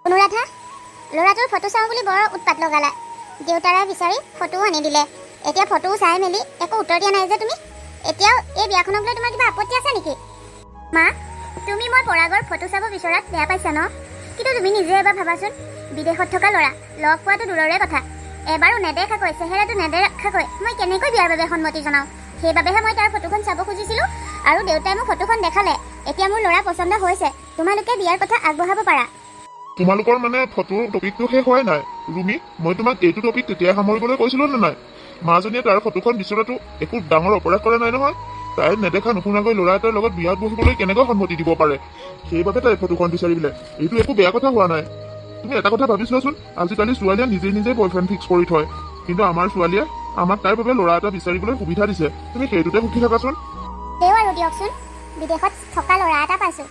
অনুৰাধা, ল'ৰাটোৰ ফটো চাওঁ বুলি বৰ উৎপাত লগালা। দেউতাৰে বিচাৰি ফটোও আনি দিলে। এতিয়া ফটোও চাই মেলি একো উত্তৰ দিয়া নাই যে তুমি। এতিয়াও এই বিয়াখনক লৈ তোমাৰ কিবা আপত্তি আছে নেকি? মা, তুমি মই পৰাগৰ ফটো চাব বিচৰাত বেয়া পাইছা ন? কিন্তু তুমি নিজে এবাৰ ভাবাচোন, বিদেশত থকা ল'ৰা লগ পোৱাটো দূৰৰে কথা, এবাৰো নেদেখাকৈ চেহেৰাটো নেদেখাকৈ মই কেনেকৈ বিয়াৰ বাবে সন্মতি জনাওঁ? সেইবাবেহে মই তাৰ ফটোখন চাব খুজিছিলোঁ আৰু দেউতাই মোক ফটোখন দেখালে। এতিয়া মোৰ ল'ৰা পচন্দ হৈছে, তোমালোকে বিয়াৰ কথা আগবঢ়াব পাৰা। তোমালোকৰ মানে ফটোৰ টপিকটো শেষ হোৱাই নাই ৰুমি। মই তোমাক এইটো টপিক তেতিয়াই সামৰিবলৈ কৈছিলোঁ নে নাই? মাজনীয়ে তাৰ ফটোখন বিচৰাটো একো ডাঙৰ অপৰাধ কৰা নাই নহয়। তাই নেদেখা নুশুনাকৈ ল'ৰা এটাৰ লগত বিয়াত বহিবলৈ কেনেকৈ সন্মতি দিব পাৰে? সেইবাবে তাই ফটোখন বিচাৰিলে। এইটো একো বেয়া কথা হোৱা নাই। তুমি এটা কথা ভাবি চোৱাচোন, আজিকালি ছোৱালীয়ে নিজে বয়ফ্ৰেণ্ড ফিক্স কৰি থয়, কিন্তু আমাৰ ছোৱালীয়ে আমাক তাইৰ বাবে ল'ৰা এটা বিচাৰিবলৈ সুবিধা দিছে। তুমি সেইটোতে সুখী থাকাচোন। তেওঁ আৰু দিয়কচোন, বিদেশত থকা ল'ৰা এটা পাইছোঁ।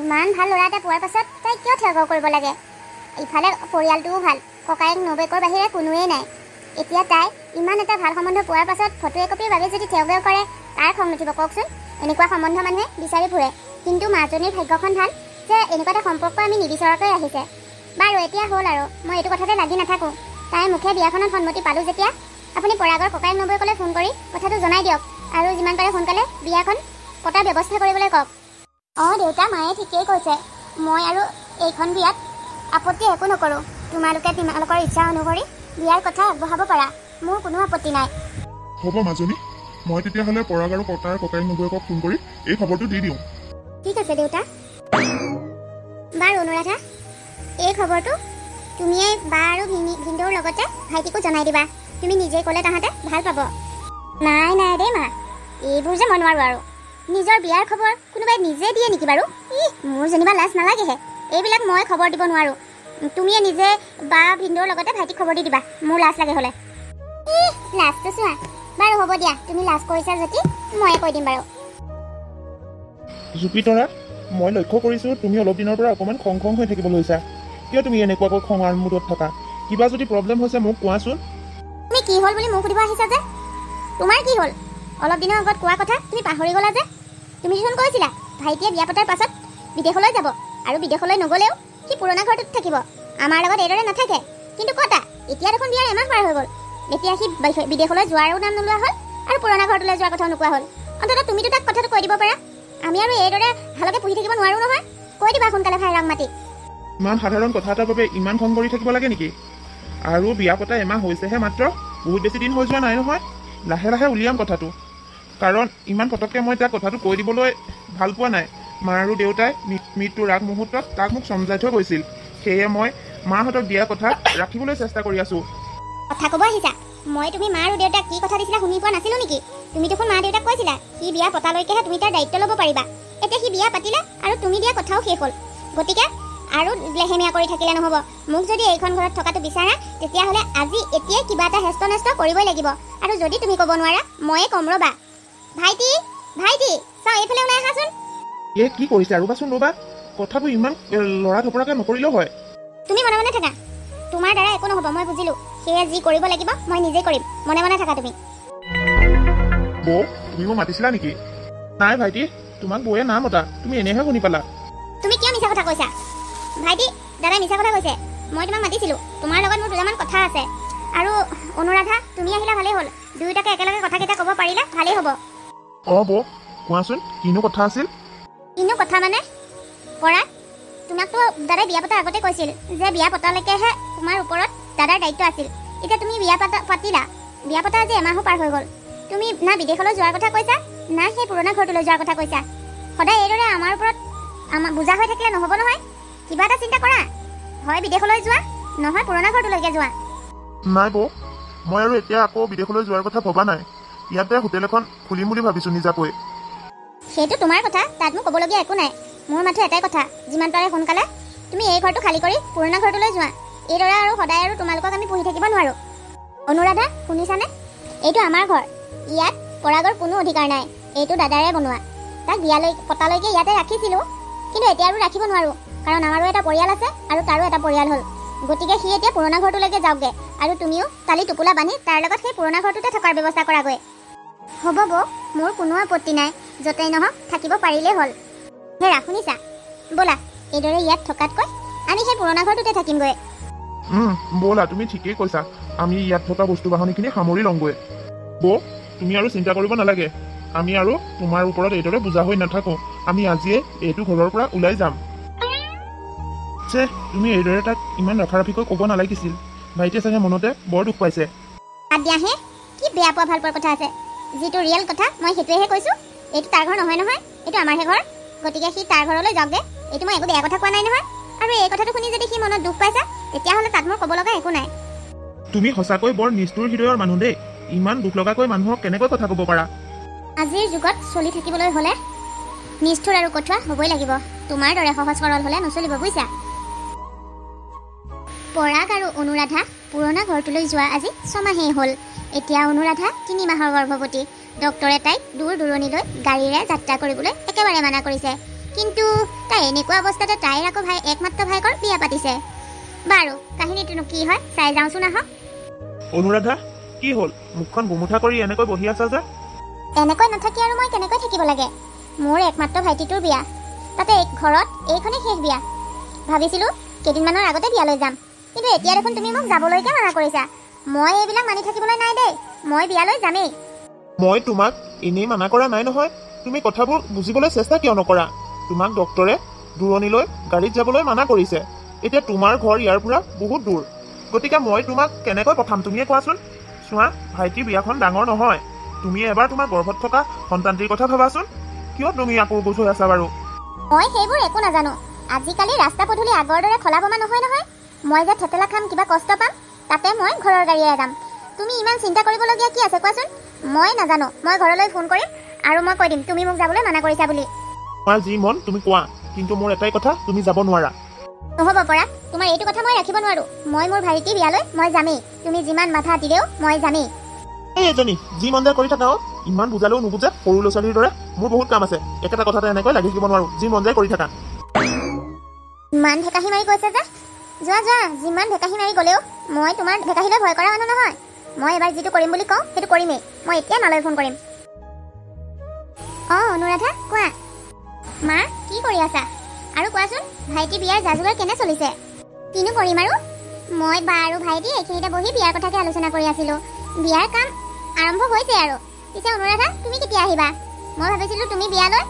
ইমান ভাল ল'ৰা এটা পোৱাৰ পাছত তাই কিয় ঠেগৰ কৰিব লাগে? ইফালে পৰিয়ালটোও ভাল, ককায়েক নবেকৰ বাহিৰে কোনোৱেই নাই। এতিয়া তাই ইমান এটা ভাল সম্বন্ধ পোৱাৰ পাছত ফটো একপিৰ বাবে যদি ঠেগৰ কৰে, কাৰ খং নুঠিব কওকচোন? এনেকুৱা সম্বন্ধ মানুহে বিচাৰি ফুৰে, কিন্তু মাজনীৰ ভাগ্যখন ভাল যে এনেকুৱা এটা সম্পৰ্ক আমি নিবিচৰাকৈ আহিছে। বাৰু এতিয়া হ'ল আৰু, মই এইটো কথাতে লাগি নাথাকোঁ। তাইৰ মুখে বিয়াখনত সন্মতি পালোঁ যেতিয়া আপুনি পৰাগৰ ককায়েক নবৌকলৈ ফোন কৰি কথাটো জনাই দিয়ক আৰু যিমান পাৰে সোনকালে বিয়াখন পতাৰ ব্যৱস্থা কৰিবলৈ কওক। অঁ দেউতা, মায়ে ঠিকেই কৈছে। মই আৰু এইখন বিয়াত আপত্তি একো নকৰোঁ। তোমালোকে তোমালোকৰ ইচ্ছা অনুসৰি বিয়াৰ কথা আগবঢ়াব পাৰা, মোৰ কোনো আপত্তি নাই। হ'ব মাজনী, মই তেতিয়াহ'লে পৰাগ আৰু তাৰ ককায়েক নবৌকক ফোন কৰি এই খবৰটো দি দিওঁ। ঠিক আছে দেউতা। বাৰু অনুৰাধা, এই খবৰটো তুমিয়ে বা আৰু ভিনদেউৰ লগতে ভাইটিকো জনাই দিবা। তুমি নিজেই ক'লে তাহাঁতে ভাল পাব। নাই দেই মা, এইবোৰ যে মই নোৱাৰোঁ আৰু। নিজৰ বিয়াৰ খবৰ কোনোবাই নিজে দিয়ে নেকি বাৰু? মোৰ যেনিবা লাজ নালাগেহে। এইবিলাক মই খবৰ দিব নোৱাৰোঁ। তুমিয়ে নিজে বা ভিনদেউৰ লগতে ভাইটিক খবৰ দি দিবা, মোৰ লাজ লাগে হ'লে। লাজটো চোৱা। বাৰু হ'ব দিয়া, তুমি লাজ কৰিছা যদি ময়ে কৈ দিম বাৰু। জুপিতৰা, মই লক্ষ্য কৰিছোঁ তুমি অলপ দিনৰ পৰা অকণমান খং হৈ থাকিব লৈছা। কিয় তুমি এনেকুৱাকৈ খঙৰ মুডত থকা? কিবা যদি প্ৰব্লেম হৈছে মোক কোৱাচোন। তুমি কি হ'ল বুলি মোক সুধিব আহিছা যে? তোমাৰ কি হ'ল? অলপ দিনৰ আগত কোৱা কথা তুমি পাহৰি গ'লা যে? তুমি দেখোন কৈছিলা ভাইটিয়ে বিয়া পতাৰ পাছত বিদেশলৈ যাব, আৰু বিদেশলৈ নগ'লেও সি পুৰণা ঘৰটোত থাকিব, আমাৰ লগত এইদৰে নাথাকে। কিন্তু কতা, এতিয়া দেখোন বিয়াৰ এমাহ পাৰ হৈ গ'ল। এতিয়া সি বিদেশলৈ যোৱাৰো নাম নোলোৱা হ'ল আৰু পুৰণা ঘৰটোলৈ যোৱাৰ কথাও নোকোৱা হ'ল। অন্ততঃ তুমিতো তাক কথাটো কৈ দিব পাৰা। আমি আৰু এইদৰে ভালকৈ পুহি থাকিব নোৱাৰোঁ নহয়। কৈ দিবা সোনকালে ভাই ৰং মাতি। ইমান সাধাৰণ কথা এটাৰ বাবে ইমান খং কৰি থাকিব লাগে নেকি? আৰু বিয়া পতা এমাহ হৈছেহে মাত্ৰ, বহুত বেছি দিন হৈ যোৱা নাই নহয়। লাহে লাহে উলিয়াম কথাটো, কাৰণ ইমান পটককৈ মই তাক কথাটো কৈ দিবলৈ ভাল পোৱা নাই। মা আৰু দেউতাই মৃত্যুৰ আগ মুহূৰ্তত তাক মোক চমজাই থৈ গৈছিল। সেয়ে মই মাহঁতক দিয়া কথা ৰাখিবলৈ চেষ্টা কৰি আছোঁ। কথা ক'ব আহিছা? মই তুমি মা আৰু দেউতাক কি কথা দিছিলা শুনি পোৱা নাছিলোঁ নেকি? তুমি দেখোন মা দেউতাক কৈছিলা সি বিয়া পতালৈকেহে তুমি তাৰ দায়িত্ব ল'ব পাৰিবা। এতিয়া সি বিয়া পাতিলে আৰু তুমি দিয়া কথাও শেষ হ'ল। গতিকে আৰু লেহেমীয়া কৰি থাকিলে নহ'ব। মোক যদি এইখন ঘৰত থকাটো বিচাৰা, তেতিয়াহ'লে আজি এতিয়াই কিবা এটা হেষ্ট নেষ্ট কৰিবই লাগিব। আৰু যদি তুমি ক'ব নোৱাৰা, ময়ে ক'ম ৰ'বা। ভাইটি, চাওঁ এইফালে ওলাই আহাচোন। এই কি কৰিছে? ৰ'বাচোন ৰ'বা, কথাটো ইমান লৰা ধপৰাকৈ নকৰিলেও হয়। তুমি মনে মনে থাকা, তোমাৰ দ্বাৰা একো নহ'ব, মই বুজিলোঁ। সেয়ে যি কৰিব লাগিব মই নিজেই কৰিম। মনে মনে থাকা তুমি। বৌ, তুমি মোক মাতিছিলা নেকি? নাই ভাইটি, তোমাক বৌয়ে না মতা, তুমি এনেহে শুনি পালা। তুমি কিয় মিছা কথা কৈছা? ভাইটি, দাদাই মিছা কথা কৈছে। মই তোমাক মাতিছিলোঁ, তোমাৰ লগত মোৰ দুটামান কথা আছে। আৰু অনুৰাধা, তুমি আহিলা ভালেই হ'ল। দুয়োটাকে একেলগে কথাকেইটা ক'ব পাৰিলে ভালেই হ'ব। অঁ বৌ, কোৱাচোন কিনো কথা আছিল? কিনো কথা মানে, পৰাগ, তোমাকতো দাদাই বিয়া পতাৰ আগতে কৈছিল যে বিয়া পতালৈকেহে তোমাৰ ওপৰত দাদাৰ দায়িত্ব আছিল। এতিয়া তুমি বিয়া পাতিলা, বিয়া পতা আজি এমাহো পাৰ হৈ গ'ল। তুমি না বিদেশলৈ যোৱাৰ কথা কৈছা, না সেই পুৰণা ঘৰটোলৈ যোৱাৰ কথা কৈছা। সদায় এইদৰে আমাৰ ওপৰত বুজা হৈ থাকিলে নহ'ব নহয়। কিবা এটা চিন্তা কৰা, হয় বিদেশলৈ যোৱা, নহয় পুৰণা ঘৰটোলৈকে যোৱা। নাই বৌ, মই আৰু এতিয়া আকৌ বিদেশলৈ যোৱাৰ কথা ভবা নাই। ইয়াতে হোটেল এখন খুলিম বুলি ভাবিছোঁ নিজাকৈ। সেইটো তোমাৰ কথা, তাত মোক ক'বলগীয়া একো নাই। মোৰ মাথো এটাই কথা, যিমান পাৰে সোনকালে তুমি এই ঘৰটো খালী কৰি পুৰণা ঘৰটোলৈ যোৱা। এইদৰে আৰু সদায় আৰু তোমালোকক আমি পুহি থাকিব নোৱাৰোঁ। অনুৰাধা, শুনিছানে? এইটো আমাৰ ঘৰ, ইয়াত পৰাগৰ কোনো অধিকাৰ নাই। এইটো দাদাৰে বনোৱা। তাক পতালৈকে ইয়াতে ৰাখিছিলোঁ, কিন্তু এতিয়া আৰু ৰাখিব নোৱাৰোঁ, কাৰণ আমাৰো এটা পৰিয়াল আছে আৰু তাৰো এটা পৰিয়াল হ'ল। গতিকে সি এতিয়া পুৰণা ঘৰটোলৈকে যাওকগৈ, আৰু তুমিও কালি টোপোলা বান্ধি তাৰ লগত সেই পুৰণা ঘৰটোতে থকাৰ ব্যৱস্থা কৰাগৈ। হ'ব বৌ, মোৰ কোনো আপত্তি নাই। য'তেই নহওক থাকিব পাৰিলেই হ'ল। হেৰা শুনিছা, ব'লা এইদৰে ইয়াত থকাতকৈ আমি সেই পুৰণা ঘৰটোতে থাকিমগৈ। ব'লা, তুমি ঠিকেই কৈছা। আমি ইয়াত থকা বস্তু বাহনিখিনি সামৰি লওঁগৈ। বৌ, তুমি আৰু চিন্তা কৰিব নালাগে। আমি আৰু তোমাৰ ওপৰত এইদৰে বুজা হৈ নাথাকোঁ। আমি আজিয়ে এইটো ঘৰৰ পৰা ওলাই যাম। তুমি এইদৰে তাক ইমান ৰাফাৰাফিকৈ ক'ব নালাগিছিল। ভাইটিয়ে চাগে মনতে বৰ দুখ পাইছে। বাদ দিয়াহে, কি বেয়া পোৱা ভাল পোৱাৰ কথা আছে? যিটো ৰিয়েল কথা মই সেইটোৱেহে কৈছোঁ। এইটো তাৰ ঘৰ নহয় নহয়, এইটো আমাৰহে ঘৰ। গতিকে সি তাৰ ঘৰলৈ যাওক দে। এইটো মই একো বেয়া কথা কোৱা নাই নহয়। আৰু এই কথাটো শুনি যদি সি মনত দুখ পাইছে, তেতিয়াহ'লে তাত মোৰ ক'ব লগা একো নাই। তুমি সঁচাকৈ বৰ নিষ্ঠুৰ হৃদয়ৰ মানুহ দেই। ইমান দুখ লগাকৈ মানুহক কেনেকৈ কথা ক'ব পাৰা? আজিৰ যুগত চলি থাকিবলৈ হ'লে নিষ্ঠুৰ আৰু কঠোৰ হ'বই লাগিব। তোমাৰ দৰে সহজ সৰল হ'লে নচলিব, বুজিছা? পৰাগ আৰু অনুৰাধা পুৰণা ঘৰটোলৈ যোৱা আজি 6 মাহেই হ'ল। এতিয়া অনুৰাধা 3 মাহৰ গৰ্ভৱতী। ডক্টৰে তাইক দূৰ দূৰণিলৈ গাড়ীৰে যাত্ৰা কৰিবলৈ একেবাৰে মানা কৰিছে। কিন্তু তাই এনেকুৱা অৱস্থাতে তাইৰ আকৌ একমাত্ৰ ভায়েকৰ বিয়া পাতিছে। বাৰু কাহিনীটোনো কি হয় চাই যাওঁচোন আহক। অনুৰাধা, কি হ'ল? মুখখন গুমুঠা কৰি এনেকৈ বহি আছা যে? এনেকৈ নাথাকি আৰু মই কেনেকৈ থাকিব লাগে? মোৰ একমাত্ৰ ভাইটিটোৰ বিয়া, তাতে ঘৰত এইখনেই শেষ বিয়া। ভাবিছিলোঁ কেইদিনমানৰ আগতে বিয়ালৈ যাম, কিন্তু এতিয়া দেখোন তুমি মোক যাবলৈকে মানা কৰিছা। মই এইবিলাক মানি থাকিবলৈ নাই দেই। মই বিয়ালৈ যামেই। মই তোমাক এনেই মানা কৰা নাই নহয়। তুমি কথাবোৰ বুজিবলৈ চেষ্টা কিয় নকৰা? তোমাক ডক্টৰে দূৰণিলৈ গাড়ীত যাবলৈ মানা কৰিছে। এতিয়া তোমাৰ ঘৰ ইয়াৰ পৰা বহুত দূৰ। গতিকে মই তোমাক কেনেকৈ পঠাম তুমিয়ে কোৱাচোন? চোৱা, ভাইটিৰ বিয়াখন ডাঙৰ নহয়। তুমি এবাৰ তোমাৰ গৰ্ভত থকা সন্তানটিৰ কথা ভাবাচোন। কিয় তুমি আকৌ গোচ হৈ আছা বাৰু? মই সেইবোৰ একো নাজানো। আজিকালি ৰাস্তা পদূলি আগৰ দৰে খলা বমা নহয় নহয়। মই যে থেতেলা খাম, কিবা কষ্ট পাম, তাতে মই ঘৰৰ গাড়ীৰে যাম। তুমি ইমান চিন্তা কৰিবলগীয়া কি আছে কোৱাচোন? মই নাজানো। মই ঘৰলৈ ফোন কৰিম আৰু মই কৈ দিম তুমি মোক যাবলৈ মানা কৰিছা বুলি। তোমাৰ যি মন তুমি কোৱা, কিন্তু মোৰ এটাই কথা, তুমি যাব নোৱাৰা। নহ'ব পৰাগ, তোমাৰ এইটো কথা মই ৰাখিব নোৱাৰো। মই মোৰ ভাইটিৰ বিয়ালৈ মই যামেই। তুমি যিমান মাথা দিলেও মই যামেই। এই এজনী যি মন যায় কৰি থাকা। ইমান বুজালেও নুবুজে, সৰু ল'ৰা ছোৱালীৰ দৰে। মোৰ বহুত কাম আছে, একেটা কথাতে এনেকৈ লাগি থাকিব নোৱাৰো। যি মন যায় কৰি থাকা। ইমান ঢেকাহি মাৰি কৈছে যে, যোৱা যোৱা। যিমান ঢেকাহি মাৰি গ'লেও মই তোমাৰ ঢেকাহিলৈ ভয় কৰা মানুহ নহয়। মই এবাৰ যিটো কৰিম বুলি কওঁ সেইটো কৰিমেই। মই এতিয়া মালৈ ফোন কৰিম। অনুৰাধা কোৱা। মা কি কৰি আছা? আৰু কোৱাচোন ভাইটি বিয়াৰ যা যোগাৰ কেনে চলিছে? কিনো কৰিম আৰু, মই বা আৰু ভাইটি এইখিনিতে বহি বিয়াৰ কথাকে আলোচনা কৰি আছিলোঁ। বিয়াৰ কাম আৰম্ভ হৈছে আৰু। পিছে অনুৰাধা তুমি কেতিয়া আহিবা? মই ভাবিছিলোঁ তুমি বিয়ালৈ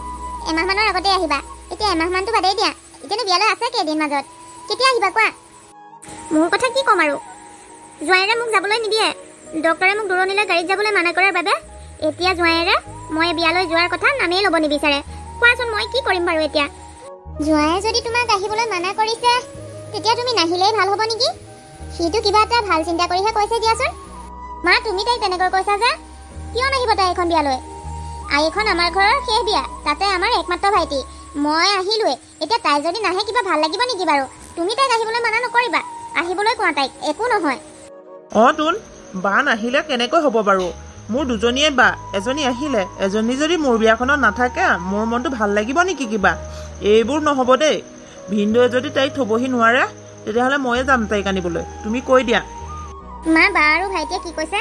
এমাহমানৰ আগতে আহিবা। এতিয়া এমাহমানটো বাদেই দিয়া, এতিয়ানো বিয়ালৈ আছে কেইদিন মাজত। কেতিয়া আহিবা কোৱা? মোৰ কথা কি ক'ম আৰু, জোঁৱায়েৰে মোক যাবলৈ নিদিয়ে। ডক্টৰে মোক দূৰণিলৈ গাড়ীত যাবলৈ মানা কৰাৰ বাবে এতিয়া জোঁৱায়েৰে মই বিয়ালৈ যোৱাৰ কথা নামেই ল'ব নিবিচাৰে। কোৱাচোন মই কি কৰিম বাৰু এতিয়া? জোঁৱায়ে যদি তোমাক আহিবলৈ মানা কৰিছে, তেতিয়া তুমি নাহিলেই ভাল হ'ব নেকি? সিটো কিবা এটা ভাল চিন্তা কৰিহে কৈছে দিয়াচোন। মা তুমি তাইক তেনেকৈ কৈছা যে, কিয় নাহিব তাই এখন বিয়ালৈ? এইখন আমাৰ ঘৰৰ শেষ বিয়া, তাতে আমাৰ একমাত্ৰ ভাইটি। মই আহিলোৱে, এতিয়া তাই যদি নাহে কিবা ভাল লাগিব নেকি বাৰু? তুমি তাইক আহিবলৈ মানা নকৰিবা। আহিবলৈ কোৱা তাইক, একো নহয়। তোন বা নাহিলে কেনেকৈ হ'ব বাৰু? মোৰ দুজনীয়ে বা, এজনী আহিলে, এজনী যদি মোৰ বিয়াখনত নাথাকে মোৰ মনটো ভাল লাগিব নেকি কিবা? এইবোৰ নহ'ব দেই। ভিনদেউৱে যদি তাইক থ'বহি নোৱাৰে, তেতিয়াহ'লে ময়ে যাম তাইক আনিবলৈ। তুমি কৈ দিয়া। মা বা আৰু ভাইটিয়ে কি কৈছে?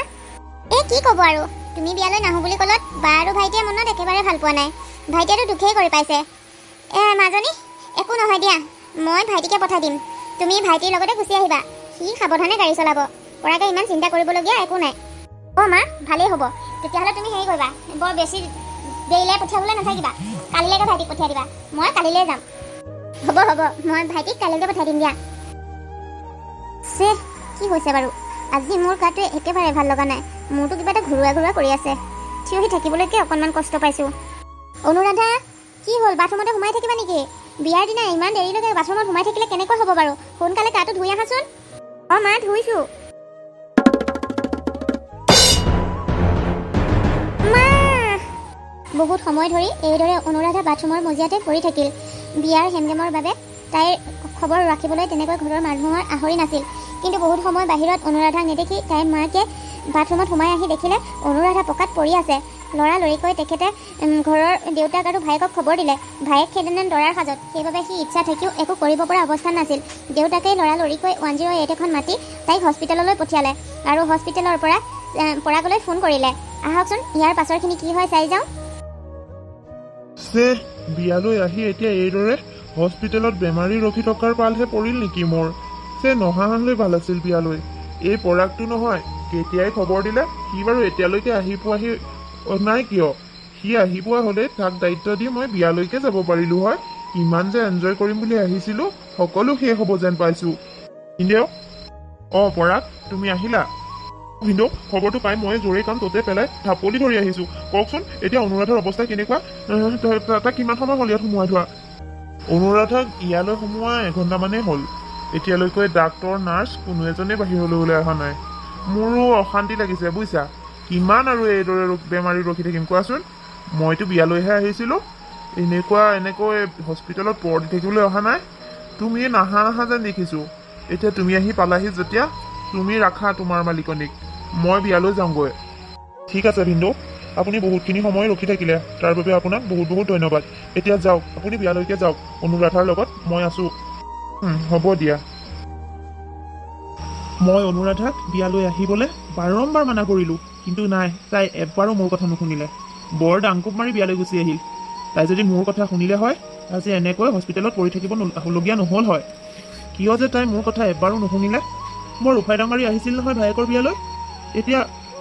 কি ক'ব আৰু, তুমি বিয়ালৈ নাহো বুলি ক'লত বা আৰু ভাইটিয়ে মনত একেবাৰে ভাল পোৱা নাই। ভাইটিয়েতো দুখেই কৰি পাইছে। মাজনী একো নহয় দিয়া, মই ভাইটিকে পঠাই দিম। তুমি ভাইটিৰ লগতে গুচি আহিবা। সি সাৱধানে গাড়ী চলাব। পৰাগে ইমান চিন্তা কৰিবলগীয়া একো নাই। মা ভালেই হ'ব। তেতিয়াহ'লে তুমি হেৰি কৰিবা, বৰ বেছি দেৰিলৈ পঠিয়াবলৈ নাথাকিবা। কালিলৈকে ভাইটিক পঠিয়াই দিবা। মই কালিলৈ যাম। হ'ব হ'ব, মই ভাইটিক কালিলৈকে পঠাই দিম দিয়া। কি হৈছে বাৰু? আজি মোৰ গাটোৱে একেবাৰে ভাল লগা নাই। মোৰতো কিবা এটা ঘূৰুৱা ঘূৰুৱা কৰি আছে। থিয় হৈ থাকিবলৈকে অকণমান কষ্ট পাইছোঁ। অনুৰাধা কি হ'ল? বাথৰুমতে সোমাই থাকিবা নেকি? বিয়াৰ দিনা ইমান দেৰিলৈকে বাথৰুমত সোমাই থাকিলে কেনেকৈ হ'ব বাৰু? সোনকালে গাটো ধুই আহাচোন। মা ধুইছোঁ। বহুত সময় ধৰি এইদৰে অনুৰাধা বাথৰুমৰ মজিয়াতে পৰি থাকিল। বিয়াৰ হেমগেমৰ বাবে তাইৰ খবৰ ৰাখিবলৈ তেনেকৈ ঘৰৰ মানুহৰ আহৰি নাছিল। কিন্তু বহুত সময় বাহিৰত অনুৰাধাক নেদেখি তাইৰ মাকে বাথৰুমত সোমাই আহি দেখিলে অনুৰাধা পকাত পৰি আছে। লৰালৰিকৈ তেখেতে ঘৰৰ দেউতাক আৰু ভায়েকক খবৰ দিলে। ভায়েক সেইদিনা দৰাৰ সাজত, সেইবাবে সি ইচ্ছা থাকিও একো কৰিব পৰা অৱস্থাত নাছিল। দেউতাকে লৰালৰিকৈ 108 এখন মাতি তাইক হস্পিটেললৈ পঠিয়ালে আৰু হস্পিটেলৰ পৰা পৰাগলৈ ফোন কৰিলে। আহকচোন ইয়াৰ পাছৰখিনি কি হয় চাই যাওঁ। পিছে বিয়ালৈ আহি এতিয়া এইদৰে হস্পিটেলত বেমাৰী ৰখি থকাৰ পালহে পৰিল নেকি মোৰ? নহা হ'লে ভাল আছিল বিয়ালৈ। এই পৰাগটো নহয়, কেতিয়াই খবৰ দিলে? সি বাৰু এতিয়ালৈকে আহি পোৱাহি নাই কিয়? সি আহি পোৱা হ'লে তাক দায়িত্ব দি মই বিয়ালৈকে যাব পাৰিলো হয়। ইমান যে এনজয় কৰিম বুলি আহিছিলো, সকলো শেষ হ'ব যেন পাইছো। ভিনদেউ, পৰাগ তুমি আহিলা? ভিনদেউ, খবৰটো পাই মই জোৰে কাম ততে পেলাই ঢাপলি ধৰি আহিছো। কওকচোন এতিয়া অনুৰাধাৰ অৱস্থা কেনেকুৱা? তাক কিমান সময় হ'ল ইয়াত সোমোৱাই থোৱা? অনুৰাধাক ইয়ালৈ সোমোৱা এঘণ্টামানেই হ'ল। এতিয়ালৈকে ডাক্তৰ নাৰ্ছ কোনো এজনে বাহিৰলৈ ওলাই অহা নাই। মোৰো অশান্তি লাগিছে বুজিছা। কিমান আৰু এইদৰে বেমাৰী ৰখি থাকিম কোৱাচোন? মইতো বিয়ালৈহে আহিছিলো, এনেকৈ হস্পিটেলত পৰ দি থাকিবলৈ অহা নাই। তুমি নাহা যেন দেখিছো। এতিয়া তুমি আহি পালাহি যেতিয়া তুমি ৰাখা তোমাৰ মালিকনীক, মই বিয়ালৈ যাওঁগৈ। ঠিক আছে ভিনদেউ, আপুনি বহুতখিনি সময় ৰখি থাকিলে, তাৰ বাবে আপোনাক বহুত বহুত ধন্যবাদ। এতিয়া যাওক, আপুনি বিয়ালৈকে যাওক। অনুৰাধাৰ লগত মই আছো। হ'ব দিয়া। মই অনুৰাধাক বিয়ালৈ আহিবলৈ বাৰম্বাৰ মানা কৰিলো, কিন্তু নাই, তাই এবাৰো মোৰ কথা নুশুনিলে। বৰ ডাংকুপ মাৰি বিয়ালৈ গুচি আহিল। তাই যদি মোৰ কথা শুনিলে হয়, আজি এনেকৈ হস্পিটেলত পৰি থাকিবলগীয়া নহ'ল হয়। কিয় যে তাই মোৰ কথা এবাৰো নুশুনিলে? মই ৰুফাই ডাঙাৰী আহিছিল নহয় ভায়েকৰ বিয়ালৈ। এতিয়া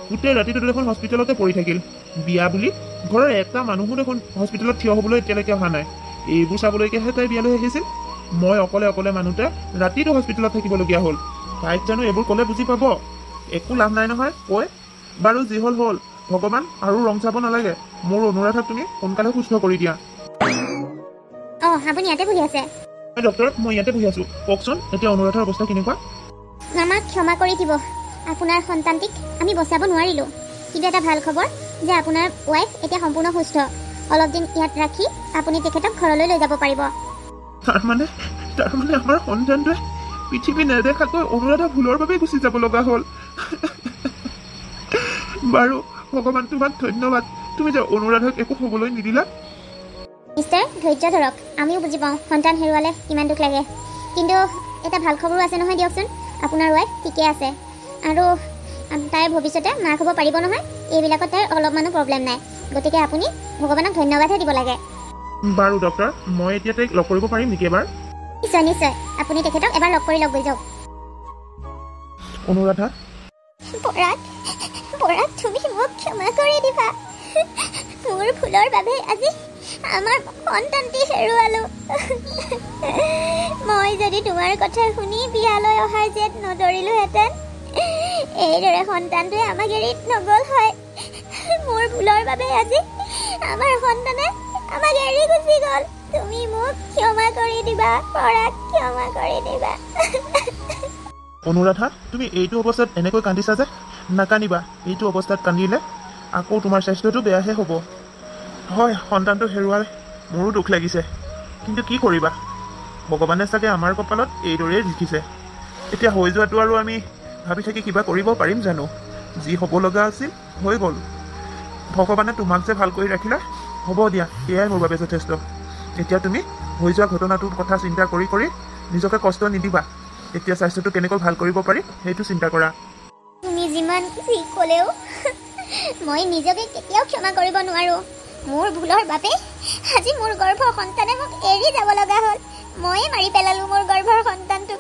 গোটেই ৰাতিটো দেখোন হস্পিটেলতে পৰি থাকিল। বিয়া বুলি ঘৰৰ এটা মানুহো দেখোন হস্পিটেলত থিয় হ'বলৈ এতিয়ালৈকে অহা নাই। এইবোৰ চাবলৈকেহে তাই বিয়ালৈ আহিছিল। মই অকলে মানুহতে ৰাতিটো হস্পিটেলত থাকিবলগীয়া হ'ল। তাইক জানো এইবোৰ ক'লে বুজি পাব? একো লাভ নাই নহয় কৈ। বাৰু যি হ'ল হ'ল, ভগৱান আৰু ৰং চাব নালাগে। মোৰ অনুৰাধাক তুমি সোনকালে সুস্থ কৰি দিয়া। আপুনি ইয়াতে বহি আছে? ডক্টৰ, মই ইয়াতে বহি আছো। কওকচোন এতিয়া অনুৰাধাৰ অৱস্থা কেনেকুৱা? আমাক ক্ষমা কৰি দিব, আপোনাৰ সন্তানটিক আমি বচাব নোৱাৰিলোঁ। কিন্তু এটা ভাল খবৰ যে আপোনাৰ ৱাইফ এতিয়া সম্পূৰ্ণ সুস্থ। অলপ দিন ইয়াত ৰাখি আপুনি তেখেতক ঘৰলৈ লৈ যাব পাৰিব। তাৰমানে আমাৰ সন্তানটোৱে পৃথিৱী নেদেখাকৈ অনুৰাধা ভুলৰ বাবে গুচি যাব লগা হ'ল। বাৰু ভগৱান তোমাক ধন্যবাদ, তুমি যে অনুৰাধাক একো হ'বলৈ নিদিলা। মিষ্টাৰ, ধৈৰ্য ধৰক। আমিও বুজি পাওঁ সন্তান হেৰুৱালে কিমান দুখ লাগে, কিন্তু এটা ভাল খবৰো আছে নহয় দিয়কচোন। আপোনাৰ ৱাইফ ঠিকে আছে আৰু তাইৰ ভৱিষ্যতে মাক হ'ব পাৰিব নহয়। এইবিলাকত তাইৰ অলপমানো প্ৰব্লেম নাই। গতিকে আপুনি ভগৱানক ধন্যবাদহে দিব লাগে। বাৰু ডক্টৰ, মই এতিয়া তাইক লগ কৰিব পাৰিম নেকি এবাৰ? নিশ্চয়, আপুনি তেখেতক এবাৰ লগ কৰি লগ গৈ যাওক। অনুৰাধা, পৰাগ, তুমি মোক ক্ষমা কৰি দিবা। মোৰ ভুলৰ বাবে আজি আমাৰ সন্তানটি হেৰুৱালো। মই যদি তোমাৰ কথা শুনি বিয়ালৈ অহাৰ জেদ নধৰিলোহেঁতেন, এইদৰে সন্তানটোৱে আমাক এৰি নগ'ল হয়। মোৰ ভুলৰ বাবে আজি আমাৰ সন্তানে আমাক এৰি গুচি গ'ল। তুমি মোক ক্ষমা কৰি দিবা পৰাগ, ক্ষমা কৰি দিবা। অনুৰাধা, তুমি এইটো অৱস্থাত এনেকৈ কান্দিছা যে? নাকান্দিবা। এইটো অৱস্থাত কান্দিলে আকৌ তোমাৰ স্বাস্থ্যটো বেয়াহে হ'ব। হয়, সন্তানটো হেৰুৱাই মোৰো দুখ লাগিছে, কিন্তু কি কৰিবা, ভগৱানে চাগে আমাৰ কপালত এইদৰেই লিখিছে। এতিয়া হৈ যোৱাটো আৰু আমি ভাবি থাকি কিবা কৰিব পাৰিম জানো? যি হ'ব লগা আছিল হৈ গ'ল। ভগৱানে তোমাক যে ভাল কৰি ৰাখিলে, হ'ব দিয়া, এয়াই মোৰ বাবে যথেষ্ট। এতিয়া তুমি হৈ যোৱা ঘটনাটোৰ কথা চিন্তা কৰি নিজকে কষ্ট নিদিবা। এতিয়া স্বাস্থ্যটো কেনেকৈ ভাল কৰিব পাৰি সেইটো চিন্তা কৰা। তুমি যিমান যি ক'লেও মই নিজকে কেতিয়াও ক্ষমা কৰিব নোৱাৰো। মোৰ ভুলৰ বাবে আজি মোৰ গৰ্ভৰ সন্তানে মোক এৰি যাব লগা হ'ল। ময়ে মাৰি পেলালো মোৰ গৰ্ভৰ সন্তানটোক।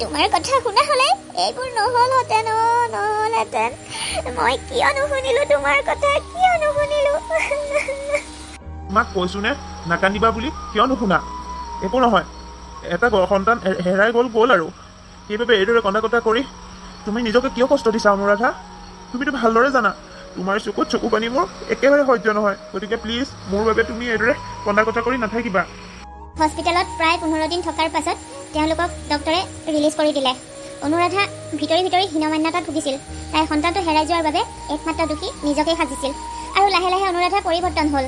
তোমাৰ কথা শুনা হ'লে এইবোৰ নহ'লহেঁতেন। মই কিয় নুশুনিলো তোমাৰ কথা, কিয় নুশুনিলো? তোমাক কৈছো নে নাকান্দিবা বুলি? কিয় নুশুনা? একো নহয়, এটা সন্তান হেৰাই গ'ল আৰু সেইবাবে এইদৰে কন্দা কটা কৰি তুমি নিজকে কিয় কষ্ট দিছা অনুৰাধা? তুমিতো ভালদৰে জানা তোমাৰ চকুত চকু পানী মোৰ একেবাৰে সহ্য নহয়। গতিকে প্লিজ মোৰ বাবে তুমি এইদৰে কন্দা কটা কৰি নাথাকিবা। হস্পিটেলত প্ৰায় 15 দিন থকাৰ পাছত তেওঁলোকক ডক্টৰে ৰিলিজ কৰি দিলে। অনুৰাধা ভিতৰি হীনমান্যতাত ভুগিছিল। তাইৰ সন্তানটো হেৰাই যোৱাৰ বাবে একমাত্ৰ দোষী নিজকেই সাজিছিল। আৰু লাহে লাহে অনুৰাধাৰ পৰিৱৰ্তন হ'ল।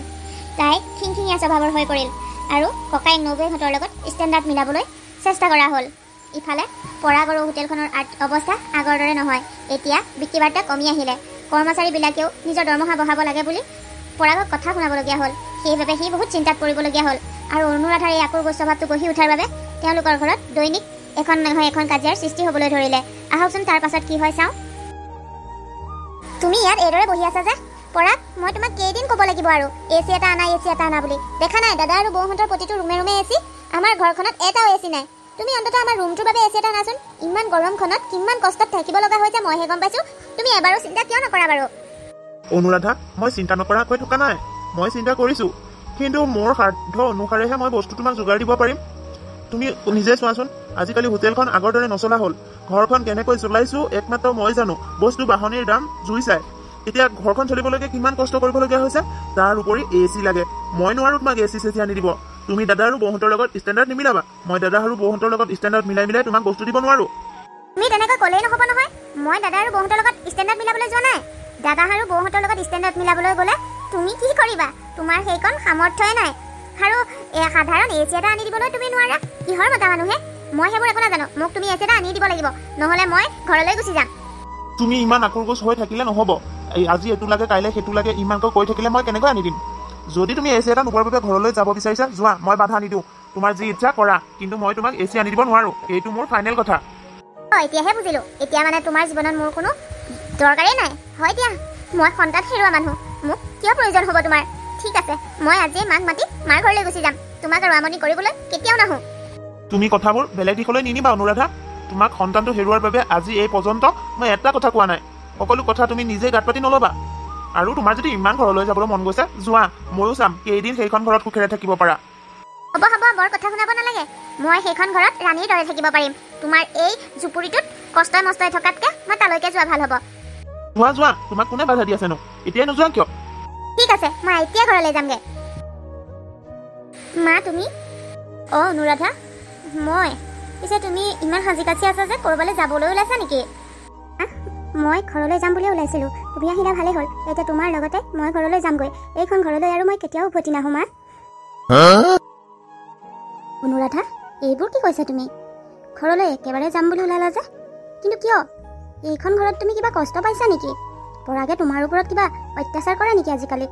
তাই খিংখিঙীয়া স্বভাৱৰ হৈ পৰিল আৰু ককায়েক নবৌহঁতৰ লগত ষ্টেণ্ডাৰ্ড মিলাবলৈ চেষ্টা কৰা হ'ল। ইফালে পৰাগ আৰু হোটেলখনৰ অৱস্থা আগৰ দৰে নহয়। এতিয়া বিক্ৰী বাৰ্তা কমি আহিলে। কৰ্মচাৰীবিলাকেও নিজৰ দৰমহা বঢ়াব লাগে বুলি পৰাগক কথা শুনাবলগীয়া হ'ল। সেইবাবে সি বহুত চিন্তাত পৰিবলগীয়া হ'ল। আৰু অনুৰাধাৰ এই আকুৰগোজ স্বভাৱটো গঢ়ি উঠাৰ বাবে তেওঁলোকৰ ঘৰত দৈনিক এখন নহয় এখন কাজিয়াৰ সৃষ্টি হ'বলৈ ধৰিলে। আহকচোন তাৰ পাছত কি হয় চাওঁ। তুমি ইয়াত এইদৰে বহি আছা যে? পৰাগ, মই তোমাক কেইদিন ক'ব লাগিব আৰু AC এটা আনা বুলি। দেখা নাই দাদা আৰু বৌহঁতৰ প্ৰতিটো ৰুমে ৰুমে AC? আমাৰ ঘৰখনত এটাও AC নাই। তুমি অন্ততঃ আমাৰ ৰুমটোৰ বাবে AC এটা আনাচোন। ইমান গৰমখনত কিমান কষ্টত থাকিব লগা হৈছে মইহে গম পাইছোঁ। তুমি এবাৰো চিন্তা কিয় নকৰা বাৰু? অনুৰাধা, মই চিন্তা নকৰাকৈ থকা নাই, মই চিন্তা কৰিছোঁ, কিন্তু মোৰ সাধ্য অনুসাৰেহে মই বস্তু তোমাক যোগাৰ দিব পাৰিম। তুমি নিজে চোৱাচোন, আজিকালি হোটেলখন আগৰ দৰে নচলা হ'ল। ঘৰখন কেনেকৈ চলাইছোঁ একমাত্ৰ মই জানো। বস্তু বাহনিৰ দাম জুই চাই। এতিয়া ঘৰখন চলিবলৈকে কিমান কষ্ট কৰিবলগীয়া হৈছে। তাৰ উপৰি AC লাগে। মই নোৱাৰোঁ তোমাক AC আনি দিব। তুমি দাদা আৰু বৌহঁতৰ লগত ষ্টেণ্ডাৰ্ড নিমিলাবা। মই দাদা আৰু বৌহঁতৰ লগত ষ্টেণ্ডাৰ্ড মিলাই তোমাক বস্তু দিব নোৱাৰোঁ। তুমি তেনেকৈ ক'লেই নহ'ব নহয়। মই দাদা আৰু বৌহঁতৰ লগত ষ্টেণ্ডাৰ্ড মিলাবলৈ যোৱা নাই। দাদা আৰু বৌহঁতৰ লগত ষ্টেণ্ডাৰ্ড মিলাবলৈ গ'লে তুমি কি কৰিবা? তোমাৰ সেইকণ সামৰ্থ্যই নাই। আৰু সাধাৰণ AC এটা আনি দিবলৈ তুমি নোৱাৰা। কিহৰ মতা মানুহে? মই সেইবোৰ একো নাজানো। মোক তুমি AC এটা আনি দিব লাগিব, নহ'লে মই ঘৰলৈ গুচি যাম। তুমি ইমান আকুৰগোজ হৈ থাকিলে নহ'ব। আজি এইটো লাগে, কাইলৈ সেইটো লাগে, ইমানকৈ কৈ থাকিলে মই কেনেকৈ আনি দিম? যদি তুমি AC এটা নোপোৱাৰ বাবে ঘৰলৈ যাব বিচাৰিছা, যোৱা, মই বাধা নিদিওঁ। তোমাৰ যি ইচ্ছা কৰা, কিন্তু মই তোমাক AC আনি দিব নোৱাৰোঁ। এইটো মোৰ ফাইনেল কথা। এতিয়াহে বুজিলোঁ। এতিয়া মানে তোমাৰ জীৱনত মোৰ কোনো দৰকাৰেই নাই। হয় দিয়া, মই সন্তান হেৰুৱা মানুহ। মোক কিয় প্ৰয়োজন হ'ব তোমাৰ? ঠিক আছে, মই আজিয়ে মাক মাতি মাৰ ঘৰলৈ গুচি যাম। তোমাক আৰু আমনি কৰিবলৈ কেতিয়াও নাহোঁ। তুমি কথাবোৰ বেলেগ দিশলৈ নিনিবা অনুৰাধা। তোমাক সন্তানটো হেৰুৱাৰ বাবে আজি এই পৰ্যন্ত মই এটা কথা কোৱা নাই। সকলো কথা তুমি নিজেই গাত পাতি নল'বা। আৰু তোমাৰ যদি ইমান ঘৰলৈ যাবলৈ মন গৈছে, যোৱা, ময়ো চাম কেইদিন সেইখন ঘৰত সুখেৰে থাকিব পাৰা। হ'ব, বৰ কথা শুনাব নালাগে। মই সেইখন ঘৰত ৰাণীৰ দৰে থাকিব পাৰিম। তোমাৰ এই জুপুৰিটোত কষ্টই মষ্টই থকাতকৈ মই তালৈকে যোৱা ভাল হ'ব। যোৱা, তোমাক কোনে বাধা দি আছেনো? এতিয়াই নোযোৱা কিয়? ঠিক আছে, মই এতিয়া ঘৰলৈ যামগৈ। মা তুমি? অনুৰাধা, মই পিছে তুমি ইমান সাজি কাচি আছা যে ক'ৰবালৈ যাবলৈ ওলাইছা নেকি? মই ঘৰলৈ যাম বুলিয়ে ওলাইছিলোঁ। তুমি আহিলা ভালেই হ'ল। এতিয়া তোমাৰ লগতে মই ঘৰলৈ যামগৈ। এইখন ঘৰলৈ আৰু মই কেতিয়াও উভতি নাহোঁ মা। অনুৰাধা, এইবোৰ কি কৈছা তুমি? ঘৰলৈ একেবাৰে যাম বুলি ওলালা যে? কিন্তু কিয়? এইখন ঘৰত তুমি কিবা কষ্ট পাইছা নেকি? পৰাগে তোমাৰ ওপৰত কিবা অত্যাচাৰ কৰে নেকি আজিকালি?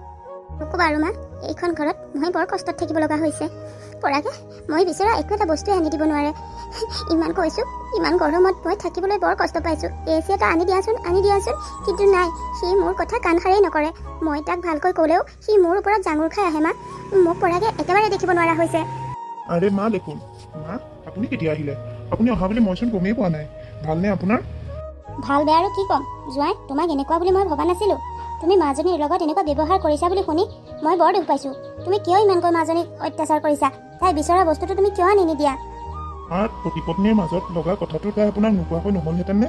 নক'বা আৰু মা, এইখন ঘৰত মই বৰ কষ্টত থাকিব লগা হৈছে। পৰাগে মই বিচৰা একো এটা বস্তুৱে আনি দিব নোৱাৰে। ইমান কৈছোঁ, ইমান গৰমত মই থাকিবলৈ বৰ কষ্ট পাইছোঁ। AC এটা আনি দিয়াচোন। কিন্তু নাই, সি মোৰ কথা কাণ সাৰেই নকৰে। মই তাক ভালকৈ ক'লেও সি মোৰ ওপৰত জাঙুৰ খাই আহে মা। মোক পৰাগে একেবাৰে দেখিব নোৱাৰা হৈছে। আৰে মা দেখোন। মা, আপুনি কেতিয়া আহিলে? আপুনি অহা বুলি মইচোন গমেই পোৱা নাই। ভালনে আপোনাৰ? ভাল বেয়া আৰু কি ক'ম জোঁৱাই, তোমাক এনেকুৱা বুলি মই ভবা নাছিলোঁ। তুমি মাজনীৰ লগত এনেকুৱা ব্যৱহাৰ কৰিছা বুলি শুনি মই বৰ দুখ পাইছোঁ। তুমি কিয় ইমানকৈ মাজনীক অত্যাচাৰ কৰিছা? তাই বিচৰা বস্তুটো তুমি কিয় আনি নিদিয়া? পতিপত্নীৰ মাজত লগা কথাটো তাই আপোনাক নোকোৱাকৈ নহ'লহেঁতেন নে?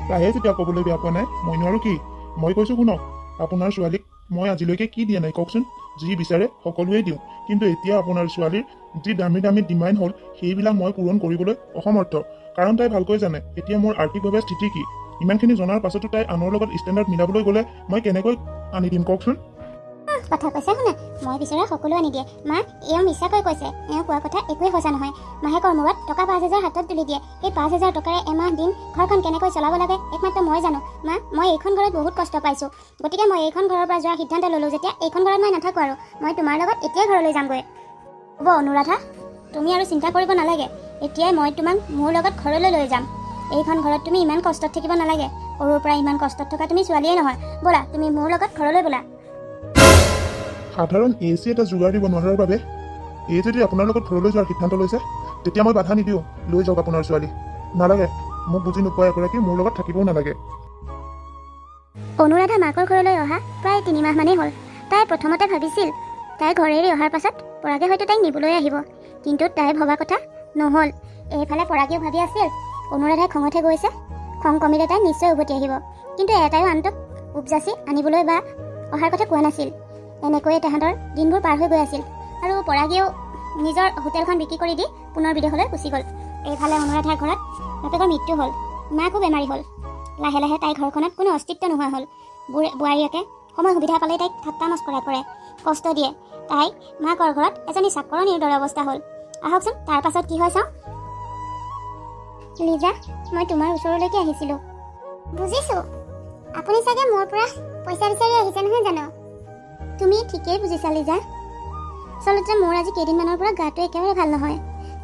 তাইহে যেতিয়া ক'বলৈ বেয়া পোৱা নাই, মইনো আৰু কি? মই কৈছোঁ শুনক, আপোনাৰ ছোৱালীক মই আজিলৈকে কি দিয়া নাই কওকচোন? যি বিচাৰে সকলোৱে দিওঁ, কিন্তু এতিয়া আপোনাৰ ছোৱালীৰ যি দামী ডিমাণ্ড হ'ল, সেইবিলাক মই পূৰণ কৰিবলৈ অসমৰ্থ। কাৰণ তাই ভালকৈ জানে এতিয়া মোৰ আৰ্থিকভাৱে স্থিতি কি। ইমানখিনি জনাৰ পাছতো তাই আনৰ লগত ষ্টেণ্ডাৰ্ড মিলাবলৈ গ'লে মই কেনেকৈ আনি দিম কওকচোন? কথা কৈছে শুনা, মই বিচৰা সকলো আনি দিয়ে। মা, এওঁ মিছাকৈ কৈছে। এওঁ কোৱা কথা একোৱেই সঁচা নহয়। মাহেকৰ মূৰত টকা 5,000 হাতত তুলি দিয়ে। সেই 5,000 টকাৰে এমাহ দিন ঘৰখন কেনেকৈ চলাব লাগে একমাত্ৰ মই জানো। মা, মই এইখন ঘৰত বহুত কষ্ট পাইছোঁ। গতিকে মই এইখন ঘৰৰ পৰা যোৱাৰ সিদ্ধান্ত ল'লোঁ যেতিয়া এইখন ঘৰত মই নাথাকোঁ আৰু। মই তোমাৰ লগত এতিয়াই ঘৰলৈ যামগৈ। হ'ব অনুৰাধা, তুমি আৰু চিন্তা কৰিব নালাগে। এতিয়াই মই তোমাক মোৰ লগত ঘৰলৈ লৈ যাম। এইখন ঘৰত তুমি ইমান কষ্টত থাকিব নালাগে। সৰুৰ পৰা ইমান কষ্টত থকা তুমি ছোৱালীয়ে নহয়। ব'লা, তুমি মোৰ লগত ঘৰলৈ ব'লা। সাধাৰণ AC এটা যোগাৰ দিব নোৱাৰাৰ বাবে এই যদি আপোনাৰ লগত ঘৰলৈ যোৱাৰ সিদ্ধান্ত লৈছে, তেতিয়া মই বাধা নিদিওঁ। লৈ যাওক আপোনাৰ ছোৱালী। নালাগে, মোক বুজি নোপোৱা এগৰাকী মোৰ লগত থাকিবও নালাগে। অনুৰাধা মাকৰ ঘৰলৈ অহা প্ৰায় 3 মাহ মানেই হ'ল। তাই প্ৰথমতে ভাবিছিল তাই ঘৰ এৰি অহাৰ পাছত পৰাগে হয়তো তাইক নিবলৈ আহিব, কিন্তু তাই ভবা কথা নহ'ল। এইফালে পৰাগেও ভাবি আছিল অনুৰাধাই খঙতহে গৈছে, খং কমিলে তাই নিশ্চয় উভতি আহিব। কিন্তু এটাইও আনটোক উপজাচি আনিবলৈ বা অহাৰ কথা কোৱা নাছিল। এনেকৈয়ে তাহাঁতৰ দিনবোৰ পাৰ হৈ গৈ আছিল। আৰু পৰাগেও নিজৰ হোটেলখন বিক্ৰী কৰি দি পুনৰ বিদেশলৈ গুচি গ'ল। এইফালে অনুৰাধাৰ ঘৰত বাপেকৰ মৃত্যু হ'ল, মাকো বেমাৰী হ'ল। লাহে লাহে তাইৰ ঘৰখনত কোনো অস্তিত্ব নোহোৱা হ'ল। বোৱাৰীয়েকে সময় সুবিধা পালেই তাইক ঠাট্টা মস্কৰা কৰে, কষ্ট দিয়ে। তাই মাকৰ ঘৰত এজনী চাকৰণীৰ দৰে অৱস্থা হ'ল। আহকচোন তাৰ পাছত কি হয় চাওঁ। লিজা, মই তোমাৰ ওচৰলৈকে আহিছিলোঁ। বুজিছোঁ, আপুনি চাগে মোৰ পৰা পইচা বিচাৰি আহিছে নহয় জানো? তুমি ঠিকেই বুজিছা লিজা। আচলতে মোৰ আজি কেইদিনমানৰ পৰা গাটো একেবাৰে ভাল নহয়।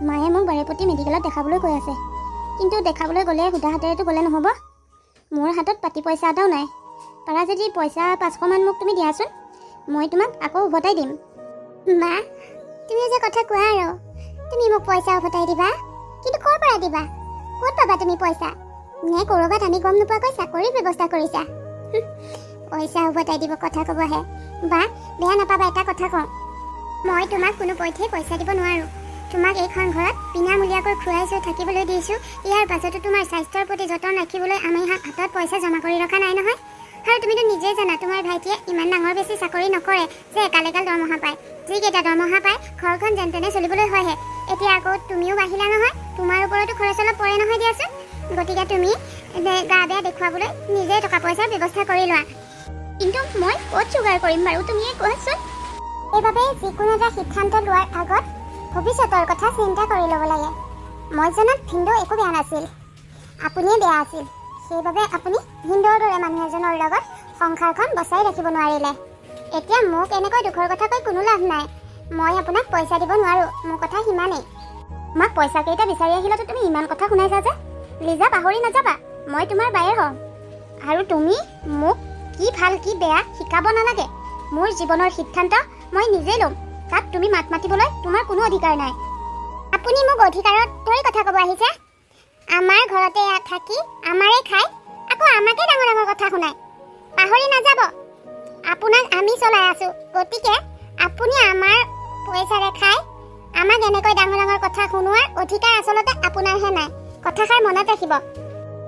মায়ে মোক বাৰে প্ৰতি মেডিকেলত দেখাবলৈ কৈ আছে। কিন্তু দেখাবলৈ গ'লে সুধা হাতেৰেতো গ'লে নহ'ব। মোৰ হাতত পাতি পইচা এটাও নাই। পাৰা যদি পইচা 500মান মোক তুমি দিয়াচোন, মই তোমাক আকৌ উভতাই দিম। মা, তুমি যে কথা কোৱা আৰু তুমি মোক পইচা উভতাই দিবা, কিন্তু ক'ৰ পৰা দিবা? ক'ত পাবা তুমি পইচা? নে ক'ৰবাত আমি গম নোপোৱাকৈ চাকৰিৰ ব্যৱস্থা কৰিছা? পইচা উভতাই দিব কথা ক'বহে। বা বেয়া নাপাবা, এটা কথা কওঁ, মই তোমাক কোনো পধ্যেই পইচা দিব নোৱাৰোঁ। তোমাক এইখন ঘৰত বিনামূলীয়াকৈ খুৱাইছোঁ, থাকিবলৈ দিছোঁ। ইয়াৰ পাছতো তোমাৰ স্বাস্থ্যৰ প্ৰতি যতন ৰাখিবলৈ আমি হাতত পইচা জমা কৰি ৰখা নাই নহয়। আৰু তুমিতো নিজেই জানা তোমাৰ ভাইটিয়ে ইমান ডাঙৰ বেছি চাকৰি নকৰে যে একাল দৰমহা পায়। যিকেইটা দৰমহা পায় ঘৰখন যেন তেনে চলিবলৈ হয়হে। এতিয়া আকৌ তুমিও বাঢ়িলা নহয়, তোমাৰ ওপৰতো খৰচ অলপ পৰে নহয় দিয়াচোন। গতিকে তুমি গা বেয়া দেখুৱাবলৈ নিজেই টকা পইচাৰ ব্যৱস্থা কৰি লোৱা। কিন্তু মই ক'ত যোগাৰ কৰিম বাৰু, তুমিয়ে কোৱাচোন। সেইবাবে যিকোনো এটা সিদ্ধান্ত লোৱাৰ আগত ভৱিষ্যতৰ কথা চিন্তা কৰি ল'ব লাগে। মই জনাত ভিনদেউ একো বেয়া নাছিল, আপুনিয়ে বেয়া আছিল। সেইবাবে আপুনি ভিনদেউৰ দৰে মানুহ এজনৰ লগত সংসাৰখন বচাই ৰাখিব নোৱাৰিলে। এতিয়া মোক এনেকৈ দুখৰ কথা কৈ কোনো লাভ নাই। মই আপোনাক পইচা দিব নোৱাৰোঁ, মোৰ কথা সিমানেই। আমাক পইচা কেইটা বিচাৰি আহিলেতো তুমি ইমান কথা শুনাইছা যে। লিজা, পাহৰি নাযাবা, মই তোমাৰ বায়েৰ হ'ম। আৰু তুমি মোক কি ভাল কি বেয়া শিকাব নালাগে। মোৰ জীৱনৰ সিদ্ধান্ত মই নিজেই ল'ম, তাত তুমি মাত মাতিবলৈ তোমাৰ কোনো অধিকাৰ নাই। আপুনি মোক অধিকাৰত ধৰি কথা ক'ব আহিছে? আমাৰ ঘৰতে থাকি আমাৰে খাই আকৌ আমাকে ডাঙৰ ডাঙৰ কথা শুনাই। পাহৰি নাযাব, আপোনাক আমি চলাই আছোঁ। গতিকে আপুনি আমাৰ পইচাৰে খাই আমাক এনেকৈ ডাঙৰ ডাঙৰ কথা শুনোৱাৰ অধিকাৰ আচলতে আপোনাৰহে নাই। কথাষাৰ মনত ৰাখিব।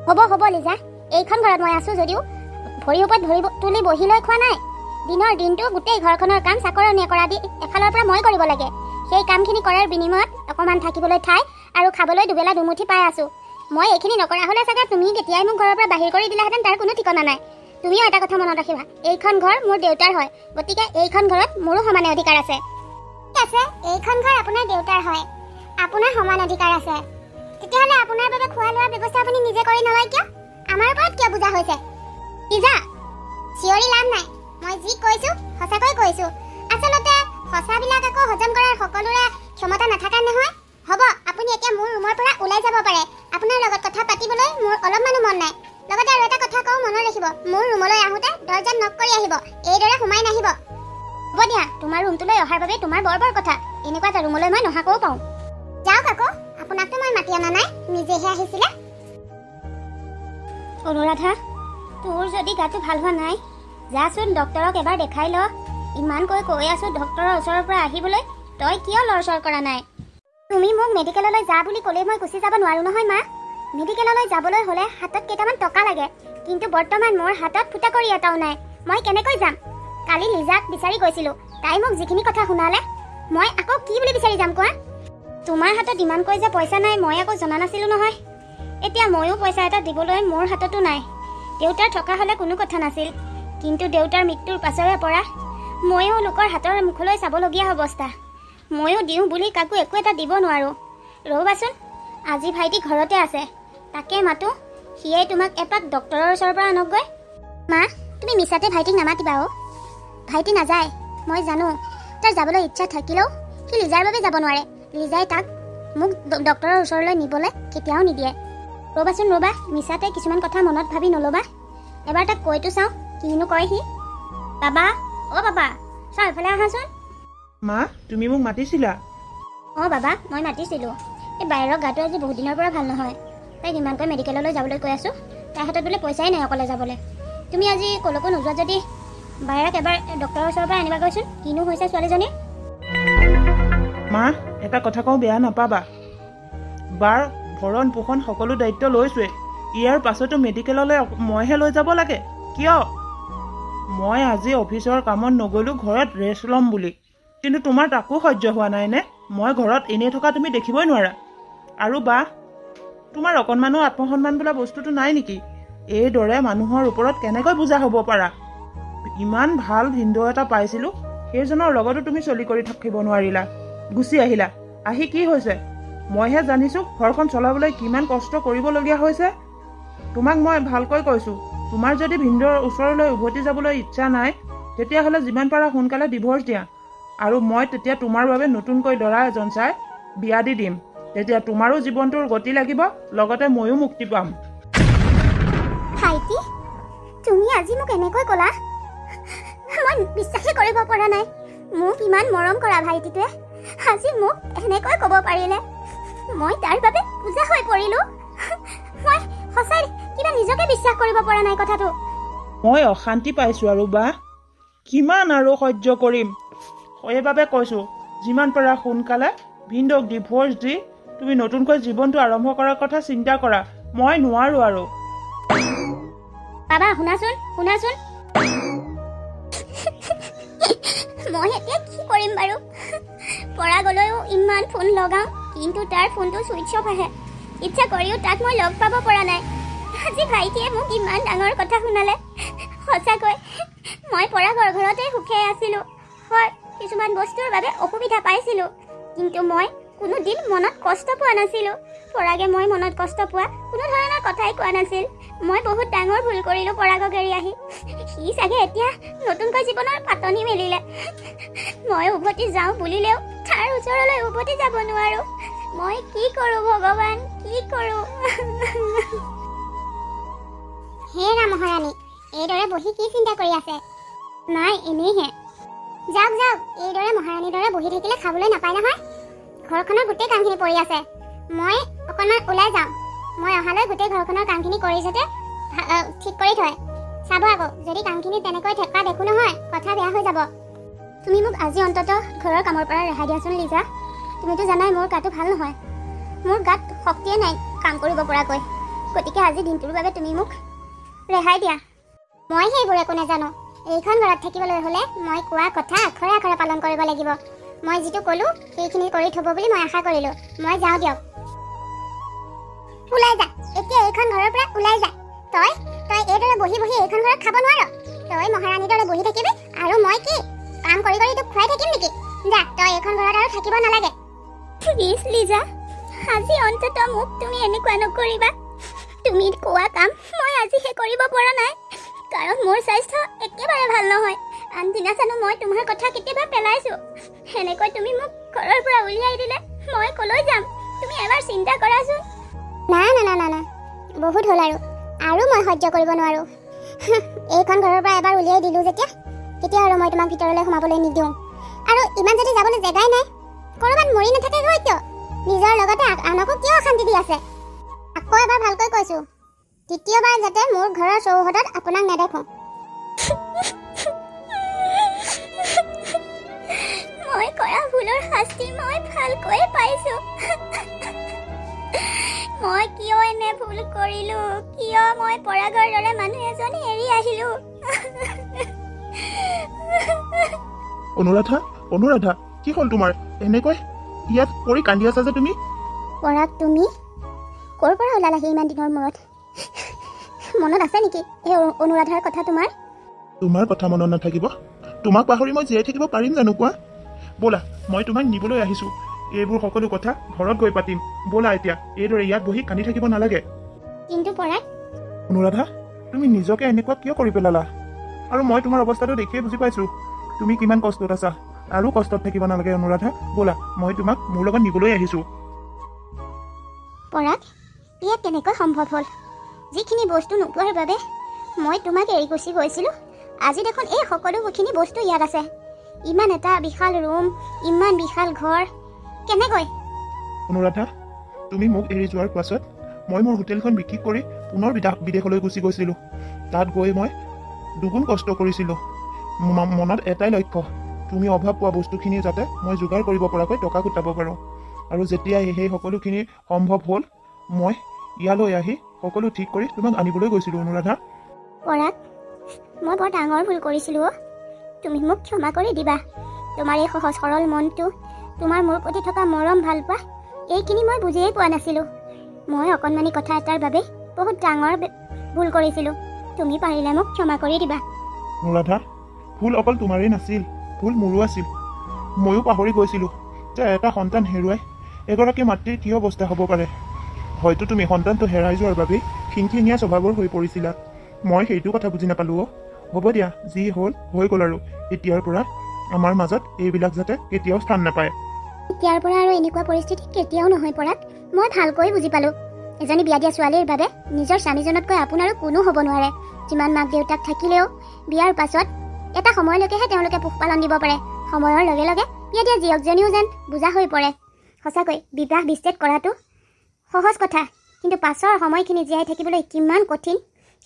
হ'ব লিজা, এইখন ঘৰত মই আছোঁ যদিও ভৰিৰ ওপৰত ভৰি তুলি বহি লৈ খোৱা নাই। দিনৰ দিনটো গোটেই ঘৰখনৰ কাম চাকৰণীয়ে কৰা দি এফালৰ পৰা মই কৰিব লাগে। সেই কামখিনি কৰাৰ বিনিময়ত অকণমান থাকিবলৈ ঠাই আৰু খাবলৈ দুবেলা দুমুঠি পাই আছোঁ। মই এইখিনি নকৰা হ'লে চাগে তুমি কেতিয়াই মোক ঘৰৰ পৰা বাহিৰ কৰি দিলাহেঁতেন, তাৰ কোনো ঠিকনা নাই। তুমিও এটা কথা মনত ৰাখিবা, এইখন ঘৰ মোৰ দেউতাৰ হয়, গতিকে এইখন ঘৰত মোৰো সমানে অধিকাৰ আছে। ঠিক আছে, এইখন ঘৰ আপোনাৰ দেউতাৰ হয়, আপোনাৰ সমান অধিকাৰ আছে। তেতিয়াহ'লে আপোনাৰ বাবে খোৱা লোৱাৰ ব্যৱস্থা আপুনি নিজে কৰি নলয় কিয়? আমাৰ ওপৰত কিয় বুজা হৈছে? লিজা, চিঞৰি লাভ নাই, মই যি কৈছোঁ সঁচাকৈ কৈছোঁ। আচলতে সঁচাবিলাক আকৌ হজম কৰাৰ সকলোৰে ক্ষমতা নাথাকা নহয়। হ'ব, আপুনি এতিয়া মোৰ ৰুমৰ পৰা ওলাই যাব পাৰে। আপোনাৰ লগত কথা পাতিবলৈ মোৰ অলপমানো মন নাই। লগতে আৰু এটা কথা কওঁ, মনত ৰাখিব, মোৰ ৰুমলৈ আহোঁতে দৰ্জাত নক কৰি আহিব, এইদৰে সোমাই নাহিব। হ'ব দিয়া, তোমাৰ ৰুমটোলৈ অহাৰ বাবে তোমাৰ বৰ কথা। এনেকুৱা এটা ৰুমলৈ মই নহাকৈও পাওঁ। যাওক আকৌ, আপোনাকতো মই মাতি অনা নাই, নিজেহে আহিছিলে। অনুৰাধা, তোৰ যদি গাটো ভাল হোৱা নাই, যাচোন ডক্তৰক এবাৰ দেখাই ল। ইমানকৈ কৈ আছোঁ ডক্তৰৰ ওচৰৰ পৰা আহিবলৈ, তই কিয় লৰচৰ কৰা নাই? তুমি মোক মেডিকেললৈ যা বুলি ক'লেই মই গুচি যাব নোৱাৰোঁ নহয় মা। মেডিকেললৈ যাবলৈ হ'লে হাতত কেইটামান টকা লাগে, কিন্তু বৰ্তমান মোৰ হাতত ফুটাকৰি এটাও নাই। মই কেনেকৈ যাম? কালি লিজাক বিচাৰি গৈছিলোঁ, তাই মোক যিখিনি কথা শুনালে, মই আকৌ কি বুলি বিচাৰি যাম কোৱা? তোমাৰ হাতত ইমানকৈ যে পইচা নাই মই আকৌ জনা নাছিলোঁ নহয়। এতিয়া ময়ো পইচা এটা দিবলৈ মোৰ হাততো নাই। দেউতাৰ থকা হ'লে কোনো কথা নাছিল, কিন্তু দেউতাৰ মৃত্যুৰ পাছৰে পৰা ময়ো লোকৰ হাতৰ মুখলৈ চাবলগীয়া অৱস্থা। ময়ো দিওঁ বুলি কাকো একো এটা দিব নোৱাৰোঁ। ৰ'বাচোন, আজি ভাইটি ঘৰতে আছে, তাকে মাতো, সিয়েই তোমাক এপাক ডক্তৰৰ ওচৰৰ পৰা আনকগৈ। মা, তুমি মিছাতে ভাইটিক নামাতিবা অ'। ভাইটি নাযায়, মই জানো। তাৰ যাবলৈ ইচ্ছা থাকিলেও সি লিজাৰ বাবে যাব নোৱাৰে। লিজাই তাক মোক ডক্তৰৰ ওচৰলৈ নিবলৈ কেতিয়াও নিদিয়ে। ৰ'বাচোন ৰ'বা, মিছাতে কিছুমান কথা মনত ভাবি নল'বা। এবাৰ তাক কৈতো চাওঁ, কিনো কয় সি। বাবা, অ' বাবা, চাওঁ এফালে আহাচোন। মা, তুমি মোক মাতিছিলা? অঁ বাবা, মই মাতিছিলোঁ। এই বাহিৰৰ গাটো আজি বহুত দিনৰ পৰা ভাল নহয়, তাইক ইমানকৈ মেডিকেললৈ যাবলৈ কৈ আছোঁ। তাইৰ হাতত বোলে পইচাই নাই অকলে যাবলৈ। তুমি আজি ক'লৈকো নোযোৱা যদি বাহিৰক এবাৰ ডক্তৰৰ ওচৰৰ পৰা আনিবাগৈচোন, কিনো হৈছে ছোৱালীজনীৰ। মা, এটা কথা কওঁ, বেয়া নাপাবা। বাৰ ভৰণ পোষণ সকলো দায়িত্ব লৈছোৱে, ইয়াৰ পাছতো মেডিকেললৈ মইহে লৈ যাব লাগে কিয়? মই আজি অফিচৰ কামত নগ'লোঁ ঘৰত ৰেষ্ট ল'ম বুলি, কিন্তু তোমাৰ তাকো সহ্য হোৱা নাইনে? মই ঘৰত এনেই থকা তুমি দেখিবই নোৱাৰা। আৰু বা, তোমাৰ অকণমানো আত্মসন্মান বোলা বস্তুটো নাই নেকি? এইদৰে মানুহৰ ওপৰত কেনেকৈ বুজা হ'ব পাৰা? ইমান ভাল ভিনদেউ এটা পাইছিলোঁ, সেইজনৰ লগতো তুমি চলি কৰি থাকিব নোৱাৰিলা, গুচি আহিলা। আহি কি হৈছে? মইহে জানিছোঁ ঘৰখন চলাবলৈ কিমান কষ্ট কৰিবলগীয়া হৈছে। তোমাক মই ভালকৈ কৈছোঁ, তোমাৰ যদি ভিনদেউৰ ওচৰলৈ উভতি যাবলৈ ইচ্ছা নাই, তেতিয়াহ'লে যিমান পাৰা সোনকালে ডিভৰ্চ দিয়া, আৰু মই তেতিয়া তোমাৰ বাবে নতুনকৈ দৰা এজন চাই বিয়া দি দিম। তেতিয়া তোমাৰো জীৱনটোৰ গতি লাগিব, লগতে ময়ো মুক্তি পাম। ভাইটি, তুমি আজি মোক এনেকৈ ক'লা? মই বিশ্বাসেই কৰিব পৰা নাই। মোক ইমান মৰম কৰা ভাইটিটোৱে আজি মোক এনেকৈ ক'ব পাৰিলে। মই তাৰ বাবে পূজা হৈ পৰিলোঁ। মই সঁচাই কিবা নিজকে বিশ্বাস কৰিব পৰা নাই কথাটো। মই অশান্তি পাইছোঁ আৰু বা কিমান আৰু সহ্য কৰিম। সেইবাবে কৈছোঁ যিমান পাৰা সোনকালে ভিনদৌক ডিভোৰ্চ দি তুমি নতুনকৈ জীৱনটো আৰম্ভ কৰাৰ কথা চিন্তা কৰা। মই নোৱাৰোঁ আৰু। বাবা শুনাচোন শুনাচোন, মই এতিয়া কি কৰিম বাৰু? পৰাগলৈও ইমান ফোন লগাওঁ কিন্তু তাৰ ফোনটো ছুইচ অফ আহে। ইচ্ছা কৰিও তাক মই লগ পাব পৰা নাই। আজি ভাইটিয়ে মোক ইমান ডাঙৰ কথা শুনালে। সঁচাকৈ মই পৰাগৰ ঘৰতে সুখে আছিলোঁ। হয়, কিছুমান বস্তুৰ বাবে অসুবিধা পাইছিলোঁ কিন্তু মই কোনোদিন মনত কষ্ট পোৱা নাছিলোঁ। পৰাগে মই মনত কষ্ট পোৱা কোনো ধৰণৰ কথাই কোৱা নাছিল। মই বহুত ডাঙৰ ভুল কৰিলোঁ পৰাগক এৰি আহি। সি চাগে এতিয়া নতুনকৈ জীৱনৰ পাতনি মেলিলে। মই উভতি যাওঁ বুলিলেও তাৰ ওচৰলৈ উভতি যাব নোৱাৰোঁ। মই কি কৰোঁ ভগৱান, কি কৰোঁ? হে ৰাম মহাৰাণী, এইদৰে বহি কি চিন্তা কৰি আছে? নাই এনেইহে। যাওক যাওক, এইদৰে মহাৰাণীৰ দৰে বহি থাকিলে খাবলৈ নাপায় নহয়। ঘৰখনৰ গোটেই কামখিনি পৰি আছে। মই অকণমান ওলাই যাওঁ। মই অহালৈ গোটেই ঘৰখনৰ কামখিনি কৰি যাতে ঠিক কৰি থয়। চাব আকৌ, যদি কামখিনি তেনেকৈ থকা দেখোঁ নহয় কথা বেয়া হৈ যাব। তুমি মোক আজি অন্ততঃ ঘৰৰ কামৰ পৰা ৰেহাই দিয়াচোন লিজা। তুমিতো জানাই মোৰ গাটো ভাল নহয়। মোৰ গাত শক্তিয়ে নাই কাম কৰিব পৰাকৈ। গতিকে আজি দিনটোৰ বাবে তুমি মোক ৰেহাই দিয়া। মই সেইবোৰ একো নাজানো। এইখন ঘৰত থাকিবলৈ হ'লে মই কোৱা কথা আখৰে আখৰে পালন কৰিব লাগিব। মই যিটো ক'লোঁ সেইখিনি কৰি থ'ব বুলি মই আশা কৰিলোঁ। মই যাওঁ দিয়ক। ওলাই যা, এতিয়া এইখন ঘৰৰ পৰা ওলাই যা। তই এইদৰে বহি বহি এইখন ঘৰত খাব নোৱাৰ। তই মহাৰাণীৰ দৰে বহি থাকিবি আৰু মই কি কাম কৰি কৰি তোক খুৱাই থাকিম নেকি? যা, তই এইখন ঘৰত আৰু থাকিব নালাগে। প্লিজ লিজা, আজি অন্ততঃ মোক তুমি এনেকুৱা নকৰিবা। তুমি কোৱা কাম মই আজিহে কৰিব পৰা নাই কাৰণ মোৰ স্বাস্থ্য একেবাৰে ভাল নহয়। আনদিনা জানো মই তোমাৰ কথা কেতিয়াবা পেলাইছোঁ। সেনেকৈ তুমি মোক ঘৰৰ পৰা উলিয়াই দিলে মই কলৈ যাম? তুমি এবাৰ চিন্তা কৰাচোন। না না না না না, বহুত হ'ল আৰু মই সহ্য কৰিব নোৱাৰোঁ। এইখন ঘৰৰ পৰা এবাৰ উলিয়াই দিলোঁ যেতিয়া তেতিয়া আৰু মই তোমাক ভিতৰলৈ সোমাবলৈ নিদিওঁ। আৰু ইমান যদি যাবলৈ জেগাই নাই, ক'ৰবাত মৰি নাথাকে গৈ কিয়? নিজৰ লগতে আনকো কিয় অশান্তি দি আছে? আকৌ এবাৰ ভালকৈ কৈছোঁ, দ্বিতীয়বাৰ যাতে মোৰ ঘৰৰ চৌহদত আপোনাক নেদেখোঁ। মই কৰা ভুলৰ শাস্তি মই ভালকৈ পাইছোঁ। মই কিয় এনে ভুল কৰিলোঁ? কিয় মই পৰাগৰ দৰে মানুহ এজনী এৰি আহিলোঁ? অনুৰাধা, কি হ'ল তোমাৰ? এনেকৈ ইয়াত পৰি কান্দি আছা যে তুমি? পৰাগ, তুমি ক'ৰ পৰা ওলালাহি ইমান দিনৰ মূৰত? মনত আছে নেকি এই অনুৰাধাৰ কথা তোমাৰ? তোমাৰ কথা মনত নাথাকিব? তোমাক পাহৰি মই জীয়াই থাকিব পাৰিম জানো কোৱা? ব'লা, মই তোমাক নিবলৈ আহিছোঁ। এইবোৰ সকলো কথা ঘৰত গৈ পাতিম। ব'লা এতিয়া, এইদৰে ইয়াত বহি কান্দি থাকিব নালাগে। কিন্তু পৰাগ, অনুৰাধা, তুমি নিজকে এনেকুৱা কিয় কৰি পেলালা? আৰু মই তোমাৰ অৱস্থাটো দেখিয়ে বুজি পাইছোঁ তুমি কিমান কষ্টত আছা। আৰু কষ্টত থাকিব নালাগে অনুৰাধা। ব'লা, মই তোমাক মোৰ লগত নিবলৈ আহিছোঁ। পৰাগ, এয়া কেনেকৈ সম্ভৱ হ'ল? যিখিনি বস্তু নোপোৱাৰ বাবে মই তোমাক এৰি গুচি গৈছিলোঁ, আজি দেখোন এই সকলোখিনি বস্তু ইয়াত আছে। ইমান এটা বিশাল ৰুম, ইমান বিশাল ঘৰ, কেনেকৈ? অনুৰাধা, তুমি মোক এৰি যোৱাৰ পাছত মই মোৰ হোটেলখন বিক্ৰী কৰি পুনৰ বিদেশলৈ গুচি গৈছিলোঁ। তাত গৈ মই দুগুণ কষ্ট কৰিছিলোঁ। মনত এটাই লক্ষ্য, তুমি অভাৱ পোৱা বস্তুখিনি যাতে মই যোগাৰ কৰিব পৰাকৈ টকা গোটাব পাৰোঁ। আৰু যেতিয়াই সেই সকলোখিনি সম্ভৱ হ'ল, মই ইয়ালৈ আহি সকলো ঠিক কৰি তোমাক আনিবলৈ গৈছিলোঁ। অনুৰাধা, পৰাগ, মই বৰ ডাঙৰ ভুল কৰিছিলোঁ। তুমি মোক ক্ষমা কৰি দিবা। তোমাৰ এই সহজ সৰল মনটো, তোমাৰ মোৰ প্ৰতি থকা মৰম ভাল পোৱা, এইখিনি মই বুজিয়েই পোৱা নাছিলোঁ। মই অকণমানি কথা এটাৰ বাবে বহুত ডাঙৰ ভুল কৰিছিলোঁ। তুমি পাৰিলে মোক ক্ষমা কৰি দিবা। অনুৰাধা, ভুল অকল তোমাৰেই নাছিল, ভুল মোৰো আছিল। ময়ো পাহৰি গৈছিলোঁ যে এটা সন্তান হেৰুৱাই এগৰাকী মাতৃৰ কি অৱস্থা হ'ব পাৰে। হয়তো তুমি সন্তানটো হেৰাই যোৱাৰ বাবেই খিংখিঙীয়া স্বভাৱৰ হৈ পৰিছিলা। মই সেইটো কথা বুজি নাপালোঁ। হ'ব দিয়া, যি হ'ল হৈ গ'ল। আৰু এতিয়াৰ পৰা আমাৰ মাজত এইবিলাক যাতে কেতিয়াও স্থান নাপায়। এতিয়াৰ পৰা আৰু এনেকুৱা পৰিস্থিতি কেতিয়াও নহয় পৰাগ। মই ভালকৈ বুজি পালোঁ, এজনী বিয়া দিয়া ছোৱালীৰ বাবে নিজৰ স্বামীজনতকৈ আপোন আৰু কোনো হ'ব নোৱাৰে। যিমান মাক দেউতাক থাকিলেও বিয়াৰ পাছত এটা সময়লৈকেহে তেওঁলোকে পোহপালন দিব পাৰে। সময়ৰ লগে লগে বিয়া দিয়া জীয়কজনীও যেন বুজা হৈ পৰে। সঁচাকৈ বিবাহ বিচ্ছেদ কৰাটো সহজ কথা, কিন্তু পাছৰ সময়খিনি জীয়াই থাকিবলৈ কিমান কঠিন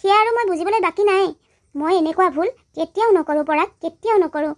সেয়া আৰু মই বুজিবলৈ বাকী নাই। মই এনেকুৱা ভুল কেতিয়াও নকৰোঁ পৰাগ, কেতিয়াও নকৰোঁ।